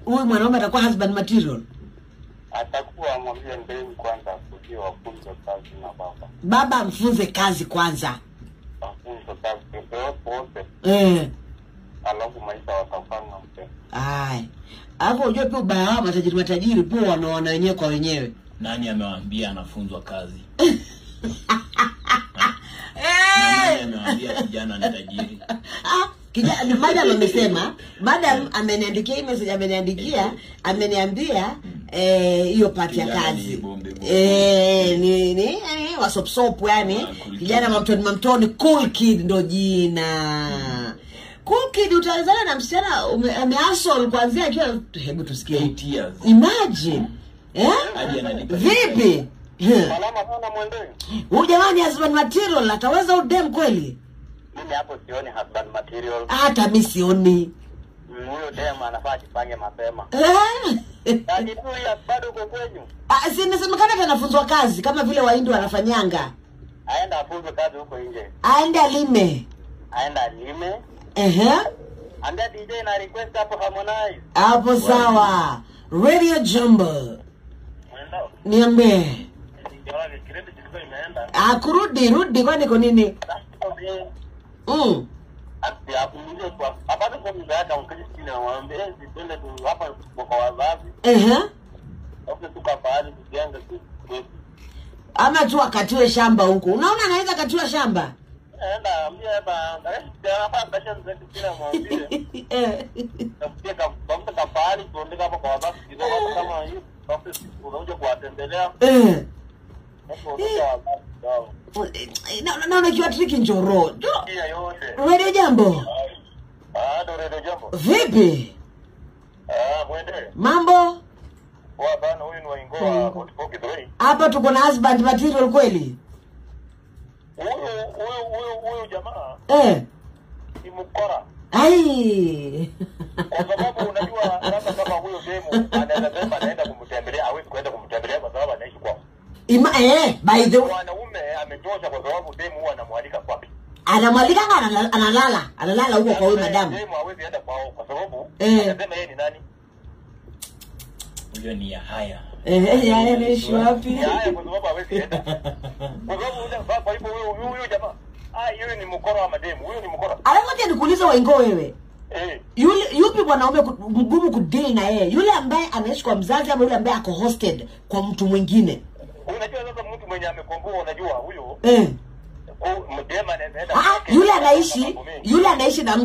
Huyu mwanaume atakuwa husband material. Atakuwa mwambie ndeni kwanza kujua wafunze kazi na baba. Baba mfunze kazi kwanza. Wafunze kazi wote. Alafu maisha watafanya mpe. Ai. Hapo unajua pia ubaya wao matajiri pia wanaona wenyewe kwa wenyewe. Nani amewaambia anafunzwa kazi? Nani amewaambia kijana ni tajiri? Kijana madam amesema, madam ameniandikia message, ameniambia hiyo pati ya kazi. Ni wasopsopu yani. Kijana mamtoni cool kid ndo jina. Cool kid utazana na msichana amehustle kuanzia akiwa hebu tusikie 8 years. Imagine. Vipi? Salama sana mwendeni. Huyu jamani husband material ataweza udem kweli? Mimi hapo sioni husband material. Hata mimi sioni. Huyo dem anafaa ajipange mapema. Yaani tu ya bado uko kwenyu. Si inasemekana anafunzwa kazi kama vile Wahindi wanafanyanga. Aenda afunzwe kazi huko nje. Aende alime. Anda DJ na request hapo Harmonize. Hapo sawa. Radio Jambo. Mwendo. Niambie. Ndio kiredi kilikuwa imeenda. Kurudi kwani kwa nini? Ati akuulize kwa hapana kwa mzaada Ukristo na waambie twende tu hapa kwa wazazi. Hapo tukafahari tujenga tu. Ama tu akatiwe shamba huko. Unaona anaweza katiwa shamba? Enda ambia hapa hapa basha zetu kila mwambie. Tafutie kama kafahari tuende hapa kwa wazazi kidogo kama hiyo. Hapo unakuja kuwatembelea. Naona kiwa tricky njoro. Radio Jambo. Radio Jambo. Vipi? Mwende. Mambo? Bana huyu ni Waingoa Otipokidoi. Hapa tuko na husband material kweli? Huyu jamaa. Ni mkora. Ai. Kwa sababu unajua hata kama huyo demo anaenda kumtembelea, hawezi kwenda kumtembelea kwa sababu anaishi kwao. By the way, wanaume ametosha kwa sababu demo huwa anamwalika kwake. Anamwalika analala huko kwa huyo madam. Demo hawezi enda kwao kwa sababu anasema yeye ni nani? Huyo ni ya haya. Haya anaishi wapi? Haya kwa sababu hawezi enda. Kwa sababu kwa hivyo huyo jamaa yeye ni mkora wa mademu. Huyo ni mkora. Alafu nikuuliza Waingo wewe. Yupi mwanaume mgumu kudeal na yeye? Yule ambaye anaishi kwa mzazi ama yule ambaye ako hosted kwa mtu mwingine? Unajua sasa mtu mwenye amekomboa unajua huyo. Mdema anaenda. Yule anaishi na